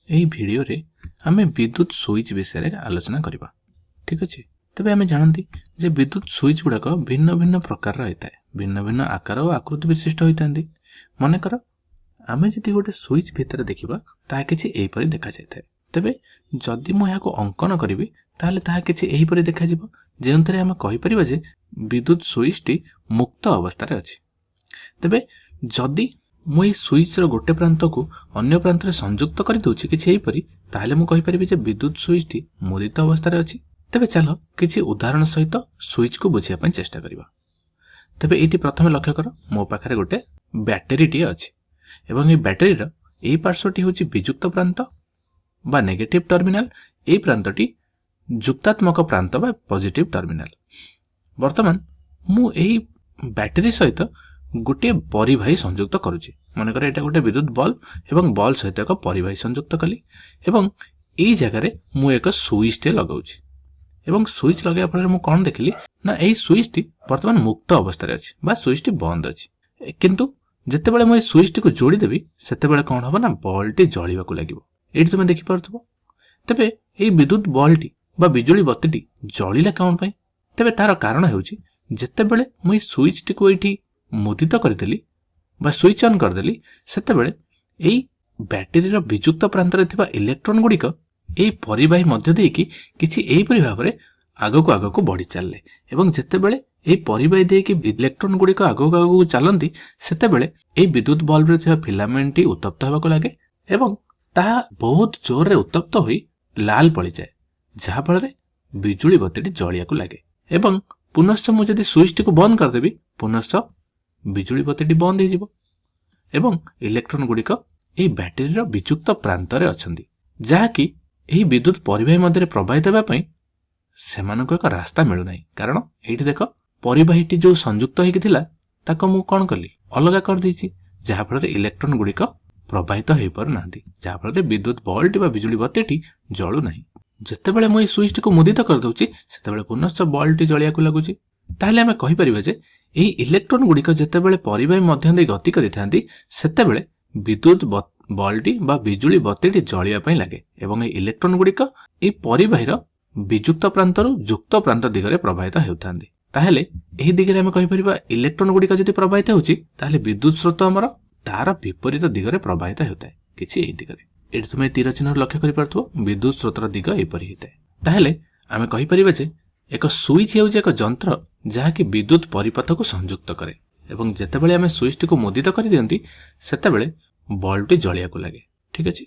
ଏହି ଭିଡ଼ିଓରେ ଆମେ ବିଦ୍ୟୁତ ସୁଇଚ୍ ବିଷୟରେ ଆଲୋଚନା କରିବା। ଠିକ୍ ଅଛି। ତେବେ ଆମେ ଜାଣନ୍ତି ଯେ ବିଦ୍ୟୁତ ସୁଇଚ୍ ଗୁଡ଼ାକ ଭିନ୍ନ ଭିନ୍ନ ପ୍ରକାରର ହୋଇଥାଏ, ଭିନ୍ନ ଭିନ୍ନ ଆକାର ଓ ଆକୃତି ବିଶିଷ୍ଟ ହୋଇଥାନ୍ତି। ମନେକର ଆମେ ଯଦି ଗୋଟେ ସୁଇଚ୍ ଭିତରେ ଦେଖିବା ତାହା କିଛି ଏହିପରି ଦେଖାଯାଇଥାଏ। ତେବେ ଯଦି ମୁଁ ଏହାକୁ ଅଙ୍କନ କରିବି ତାହେଲେ ତାହା କିଛି ଏହିପରି ଦେଖାଯିବ, ଯେଉଁଥିରେ ଆମେ କହିପାରିବା ଯେ ବିଦ୍ୟୁତ ସୁଇଚ୍ଟି ମୁକ୍ତ ଅବସ୍ଥାରେ ଅଛି। ତେବେ ଯଦି ମୁଁ ଏହି ସୁଇଚ୍ର ଗୋଟେ ପ୍ରାନ୍ତକୁ ଅନ୍ୟ ପ୍ରାନ୍ତରେ ସଂଯୁକ୍ତ କରିଦେଉଛି କିଛି ଏହିପରି, ତାହେଲେ ମୁଁ କହିପାରିବି ଯେ ବିଦ୍ୟୁତ ସୁଇଚ୍ଟି ମୁଦିତ ଅବସ୍ଥାରେ ଅଛି। ତେବେ ଚାଲ କିଛି ଉଦାହରଣ ସହିତ ସୁଇଚ୍କୁ ବୁଝିବା ପାଇଁ ଚେଷ୍ଟା କରିବା। ତେବେ ଏଇଠି ପ୍ରଥମେ ଲକ୍ଷ୍ୟ କର, ମୋ ପାଖରେ ଗୋଟେ ବ୍ୟାଟେରୀଟିଏ ଅଛି ଏବଂ ଏହି ବ୍ୟାଟେରୀର ଏହି ପାର୍ଶ୍ୱଟି ହେଉଛି ବିଯୁକ୍ତ ପ୍ରାନ୍ତ ବା ନେଗେଟିଭ ଟର୍ମିନାଲ, ଏହି ପ୍ରାନ୍ତଟି ଯୁକ୍ତାତ୍ମକ ପ୍ରାନ୍ତ ବା ପଜିଟିଭ ଟର୍ମିନାଲ। ବର୍ତ୍ତମାନ ମୁଁ ଏହି ବ୍ୟାଟେରୀ ସହିତ ଗୋଟିଏ ପରିବାହୀ ସଂଯୁକ୍ତ କରୁଛି। ମନେକର ଏଇଟା ଗୋଟେ ବିଦ୍ୟୁତ ବଲ୍ବ ଏବଂ ବଲ୍ବ ସହିତ ଏକ ପରିବାହୀ ସଂଯୁକ୍ତ କଲି ଏବଂ ଏଇ ଜାଗାରେ ମୁଁ ଏକ ସୁଇଚ୍ଟେ ଲଗାଉଛି ଏବଂ ସୁଇଚ୍ ଲଗାଇବା ଫଳରେ ମୁଁ କ'ଣ ଦେଖିଲି ନା ଏହି ସୁଇଚ୍ଟି ବର୍ତ୍ତମାନ ମୁକ୍ତ ଅବସ୍ଥାରେ ଅଛି ବା ସୁଇଚ୍ଟି ବନ୍ଦ ଅଛି। କିନ୍ତୁ ଯେତେବେଳେ ମୁଁ ଏହି ସୁଇଚ୍ଟିକୁ ଯୋଡ଼ିଦେବି ସେତେବେଳେ କ'ଣ ହେବ ନା ବଲ୍ବଟି ଜଳିବାକୁ ଲାଗିବ। ଏଇଠି ତୁମେ ଦେଖିପାରୁଥିବ। ତେବେ ଏହି ବିଦ୍ୟୁତ ବଲ୍ବଟି ବା ବିଜୁଳି ବତୀଟି ଜଳିଲା କ'ଣ ପାଇଁ? ତେବେ ତାର କାରଣ ହେଉଛି ଯେତେବେଳେ ମୁଁ ଏହି ସୁଇଚ୍ଟିକୁ ଏଇଠି ମୁଦିତ କରିଦେଲି ବା ସୁଇଚ୍ ଅନ୍ କରିଦେଲି, ସେତେବେଳେ ଏହି ବ୍ୟାଟେରୀର ବିଯୁକ୍ତ ପ୍ରାନ୍ତରେ ଥିବା ଇଲେକ୍ଟ୍ରନ୍ ଗୁଡ଼ିକ ଏହି ପରିବାହୀ ମଧ୍ୟ ଦେଇକି କିଛି ଏହିପରି ଭାବରେ ଆଗକୁ ଆଗକୁ ବଢ଼ି ଚାଲିଲେ ଏବଂ ଯେତେବେଳେ ଏହି ପରିବାହୀ ଦେଇକି ଇଲେକ୍ଟ୍ରନ୍ ଗୁଡ଼ିକ ଆଗକୁ ଆଗକୁ ଚାଲନ୍ତି, ସେତେବେଳେ ଏହି ବିଦ୍ୟୁତ ବଲ୍ବରେ ଥିବା ଫିଲାମେଣ୍ଟଟି ଉତ୍ତପ୍ତ ହେବାକୁ ଲାଗେ ଏବଂ ତାହା ବହୁତ ଜୋରରେ ଉତ୍ତପ୍ତ ହୋଇ ଲାଲ ପଡ଼ିଯାଏ, ଯାହାଫଳରେ ବିଜୁଳି ବତୀଟି ଜଳିବାକୁ ଲାଗେ ଏବଂ ପୁନଶ୍ଚ ମୁଁ ଯଦି ସୁଇଚ୍ଟିକୁ ବନ୍ଦ କରିଦେବି, ପୁନଶ୍ଚ ବିଜୁଳି ବତୀଟି ବନ୍ଦ ହୋଇଯିବ ଏବଂ ଇଲେକ୍ଟ୍ରନ୍ ଗୁଡ଼ିକ ଏହି ବ୍ୟାଟେରୀର ବିଯୁକ୍ତ ପ୍ରାନ୍ତରେ ଅଛନ୍ତି, ଯାହାକି ଏହି ବିଦ୍ୟୁତ ପରିବାହୀ ମଧ୍ୟରେ ପ୍ରବାହିତ ହେବା ପାଇଁ ସେମାନଙ୍କୁ ଏକ ରାସ୍ତା ମିଳୁନାହିଁ। କାରଣ ଏଇଠି ଦେଖ, ପରିବାହୀଟି ଯେଉଁ ସଂଯୁକ୍ତ ହୋଇକି ଥିଲା ତାକୁ ମୁଁ କ'ଣ କଲି, ଅଲଗା କରିଦେଇଛି, ଯାହାଫଳରେ ଇଲେକ୍ଟ୍ରନ୍ ଗୁଡ଼ିକ ପ୍ରବାହିତ ହୋଇପାରୁନାହାନ୍ତି, ଯାହାଫଳରେ ବିଦ୍ୟୁତ ବଲ୍ବଟି ବା ବିଜୁଳି ବତୀଟି ଜଳୁନାହିଁ। ଯେତେବେଳେ ମୁଁ ଏହି ସୁଇଚ୍ଟିକୁ ମୁଦିତ କରିଦେଉଛି ସେତେବେଳେ ପୁନଶ୍ଚ ବଲ୍ବଟି ଜଳିବାକୁ ଲାଗୁଛି। ତାହେଲେ ଆମେ କହିପାରିବା ଯେ ଏହି ଇଲେକ୍ଟ୍ରନ୍ ଗୁଡ଼ିକ ଯେତେବେଳେ ପରିବାହୀ ମଧ୍ୟ ଦେଇ ଗତି କରିଥାନ୍ତି, ସେତେବେଳେ ବିଦ୍ୟୁତ ବଲ୍ବଟି ବା ବିଜୁଳି ବତୀଟି ଜଳିବା ପାଇଁ ଲାଗେ ଏବଂ ଏହି ଇଲେକ୍ଟ୍ରନ୍ ଗୁଡ଼ିକ ଏହି ପରିବାହୀର ବିଯୁକ୍ତ ପ୍ରାନ୍ତରୁ ଯୁକ୍ତ ପ୍ରାନ୍ତ ଦିଗରେ ପ୍ରବାହିତ ହେଉଥାନ୍ତି। ତାହେଲେ ଏହି ଦିଗରେ ଆମେ କହିପାରିବା ଇଲେକ୍ଟ୍ରନ୍ ଗୁଡ଼ିକ ଯଦି ପ୍ରବାହିତ ହେଉଛି, ତାହେଲେ ବିଦ୍ୟୁତ ସ୍ରୋତ ଆମର ତାର ବିପରୀତ ଦିଗରେ ପ୍ରବାହିତ ହେଉଥାଏ, କିଛି ଏହି ଦିଗରେ। ଏଠି ତୁମେ ତୀର ଚିହ୍ନରୁ ଲକ୍ଷ୍ୟ କରିପାରୁଥିବ, ବିଦ୍ୟୁତ ସ୍ରୋତର ଦିଗ ଏହିପରି ହୋଇଥାଏ। ତାହେଲେ ଆମେ କହିପାରିବା ଯେ ଏକ ସୁଇଚ୍ ହେଉଛି ଏକ ଯନ୍ତ୍ର ଯାହାକି ବିଦ୍ୟୁତ ପରିପଥକୁ ସଂଯୁକ୍ତ କରେ ଏବଂ ଯେତେବେଳେ ଆମେ ସୁଇଚ୍ଟିକୁ ମୁଦିତ କରିଦିଅନ୍ତି ସେତେବେଳେ ବଲ୍ବଟି ଜଳିବାକୁ ଲାଗେ। ଠିକ୍ ଅଛି।